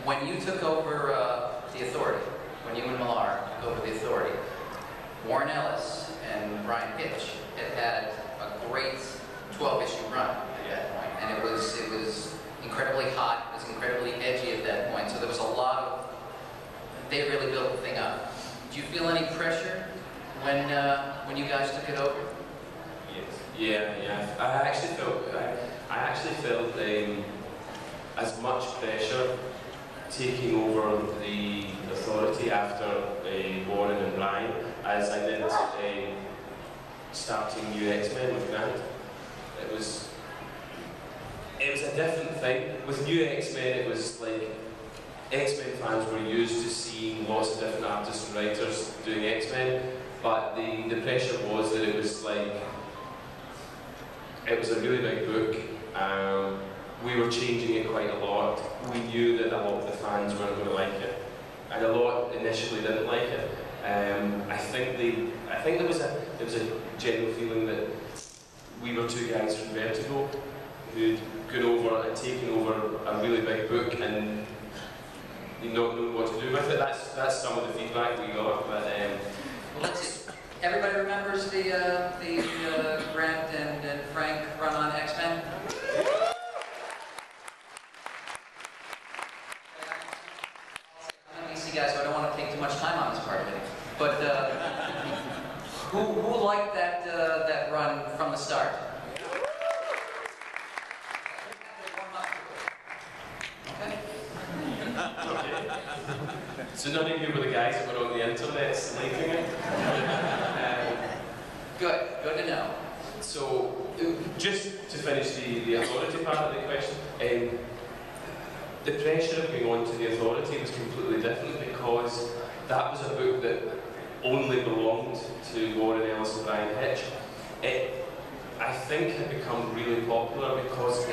when you took over the Authority, when you and Millar took over the Authority, Warren Ellis and Brian Hitch had a great 12-issue run at that point, and it was incredibly hot, it was incredibly edgy at that point, so there was a lot of, they really built the thing up. Do you feel any pressure when you guys took it over? Yes. Yeah. I actually felt as much pressure taking over the Authority after Warren and Brian as I did starting New X-Men with Grant. It was a different thing. With New X-Men, it was like X-Men fans were used to seeing lots of different artists and writers doing X-Men, but the pressure was that it was a really big book. We were changing it quite a lot. We knew that a lot of the fans weren't going to like it, and a lot initially didn't like it. I think there was a general feeling that we were two guys from Vertigo who'd gone over and taken over a really big book and not knowing what to do with it. That's some of the feedback we got. But well, let's see. Everybody remembers the Grant and Frank run on X-Men? I'm an easy guy, so I don't want to take too much time on this part of it. But who liked that run from the start? Okay. So none of you were the guys that were on the internet slating it? Good to know. So, just to finish the Authority part of the question, the pressure of going on to the Authority was completely different because that was a book that only belonged to Warren Ellis and Brian Hitch. I think had become really popular because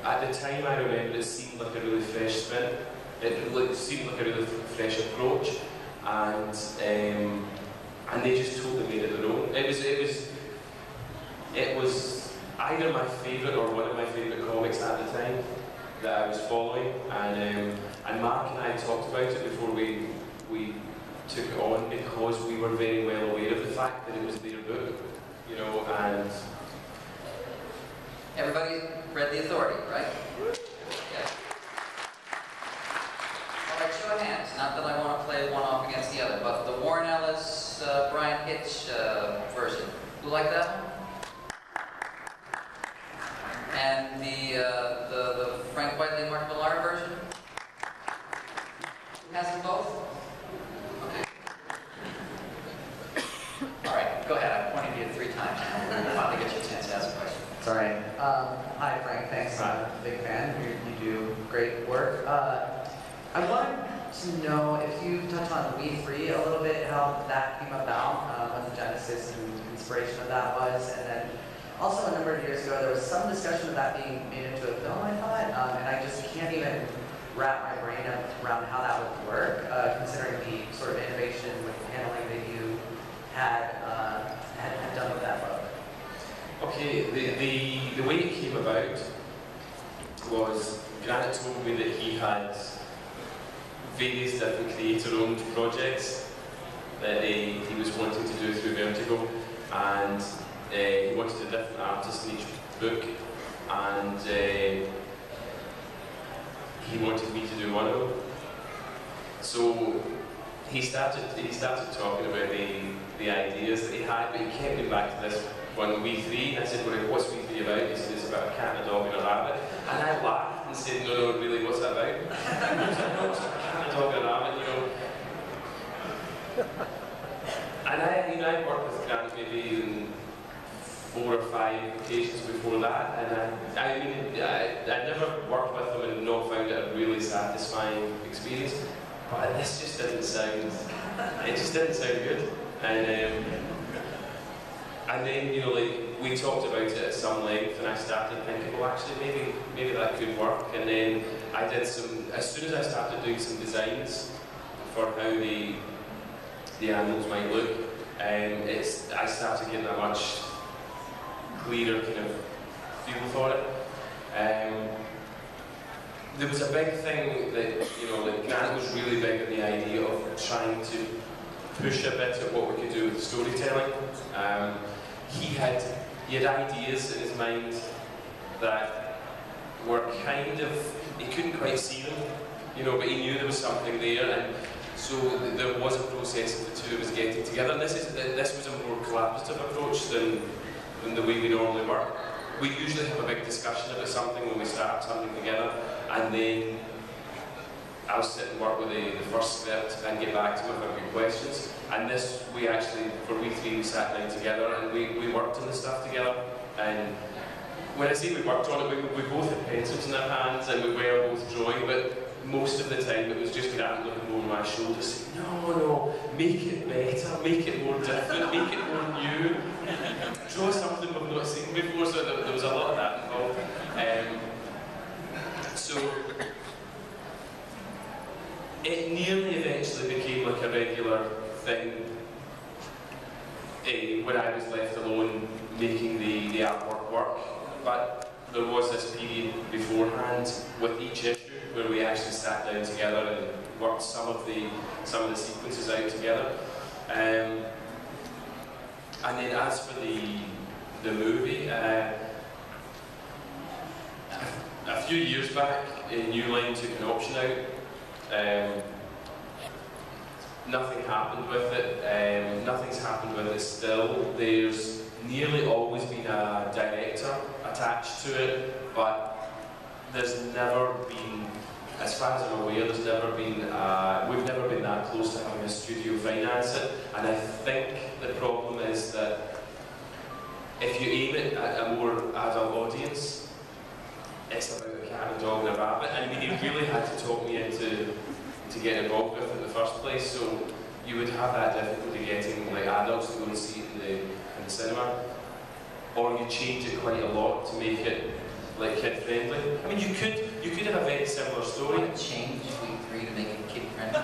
at the time I remember it seemed like a really fresh spin. It seemed like a really fresh approach, and they just totally made it their own. It was either my favourite or one of my favourite comics at the time that I was following, and Mark and I talked about it before we took it on because we were very well aware of the fact that it was their book, you know, and everybody read The Authority, right? Yeah. All right, show of hands. Not that I want to play one off against the other, but the Warren Ellis, Brian Hitch version. Who liked that one? And the Frank Whiteley, Mark Millar version? Who has them both? Okay. All right, go ahead. I pointed you 3 times. We'll finally get your chance to ask a question. Sorry. Hi, Frank. Thanks. I'm a big fan. You do great work. I wanted to know if you touch on We 3 a little bit, how that came about, what the genesis and inspiration of that was, and then also a number of years ago there was some discussion of that being made into a film, I thought, and I just can't even wrap my brain up around how that would work, considering the sort of innovation with handling that you had done with that book. okay, the way it came about was Grant told me that he had various different creator-owned projects that he was wanting to do through Vertigo, and he wanted a different artist in each book, and he wanted me to do one of them. So he started talking about the ideas that he had, but he kept going back to this one, We 3, and I said, well, what's We 3 about? He said, it's about a cat, a dog, and a rabbit. And I laughed and said, no, really, what's that about? He was like, no, it's about a cat, a dog, and a rabbit, you know. And I worked with Grant maybe in 4 or 5 occasions before that, and I never worked with him and not found it a really satisfying experience. But this just didn't sound, it just didn't sound good. And then, you know, like, we talked about it at some length, and I started thinking, well, actually, maybe that could work. And then I did some, as soon as I started doing some designs for how the animals might look, I started getting a much clearer kind of feel for it. There was a big thing that, you know, like really big on the idea of trying to push a bit at what we could do with storytelling. He had ideas in his mind that were kind of, he couldn't quite see them, you know, but he knew there was something there, and so there was a process of the two of us getting together. And this was a more collaborative approach than the way we normally work. We usually have a big discussion about something when we start something together, and then I'll sit and work with the first script and get back to him if I've got questions. And this, we actually, for we three, we sat down together and we worked on the stuff together. And when I say we worked on it, we both had pencils in our hands and we were both drawing, but most of the time it was just Grant looking over my shoulder saying, no, make it better, make it more different, make it more new, draw something we've not seen before. So there was a lot of that involved. So it nearly eventually became like a regular thing when I was left alone making the artwork work. But there was this period beforehand with each issue where we actually sat down together and worked some of the sequences out together. And then as for the movie, a few years back, New Line took an option out. Nothing happened with it. Nothing's happened with it still. There's nearly always been a director attached to it, but there's never been, as far as I'm aware, there's never been, we've never been that close to having a studio finance it. And I think the problem is that if you aim it at a more adult audience, it's about a cat, a dog and a rabbit. I mean, he really had to talk me into get involved with it in the first place, so you would have that difficulty getting like adults to go and see it in the cinema, or you change it quite a lot to make it like kid friendly. I mean, you could have a very similar story. You want to change Week 3 to make it kid friendly?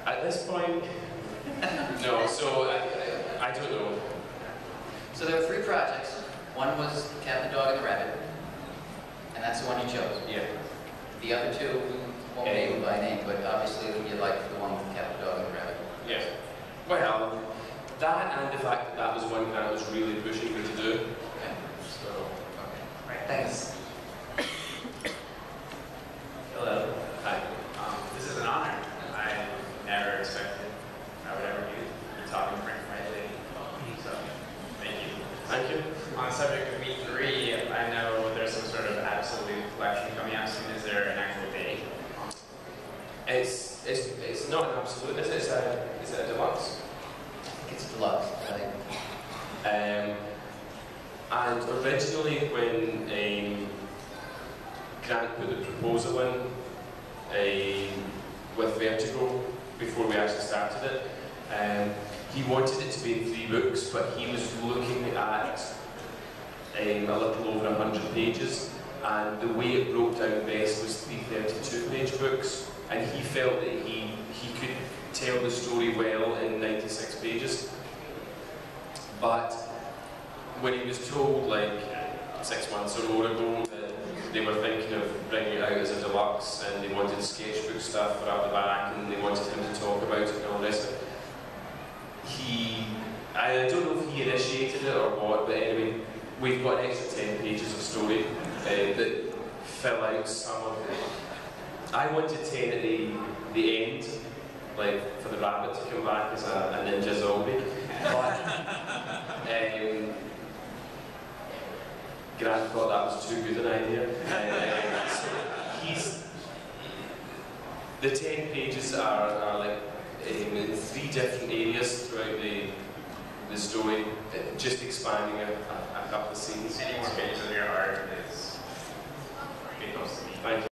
At this point, no. So I don't know. So there were 3 projects. One was Cat, the Dog, and the Rabbit, and that's the one you chose. Yeah. The other 2 won't name by name, but obviously you liked the one with the Cat, the Dog, and the Rabbit. Yes. Well, that and the fact that that was one Grant was really pushing me to do. Okay. So. Okay. Right, thanks. Hello. Hi. This is an honor. I never expected I would ever be talking to Frank Riley. So, thank you. Thank you. On the subject of Week 3, I know there's some sort of absolute collection coming out soon. Is there an actual date? It's not an absolute, is it? Is it a deluxe? I think it's deluxe, right? And originally when Grant put the proposal in with Vertigo, before we actually started it, he wanted it to be in 3 books, but he was looking at a little over 100 pages, and the way it broke down best was 3 32-page books, and he felt that he could tell the story well in 96 pages. But when he was told, like 6 months or more ago, that they were thinking of bringing it out as a deluxe, and they wanted sketchbook stuff for up the back, and they wanted him to talk about it and all this, I don't know if he initiated it or what, but anyway, we've got an extra 10 pages of story that fill out some of it. I wanted 10 at the end, like for the rabbit to come back as a ninja zombie. But Grant thought that was too good an idea. So the 10 pages are like in 3 different areas throughout the story, just expanding a couple of scenes. Any more pages of your art is, it goes to me. Thank you.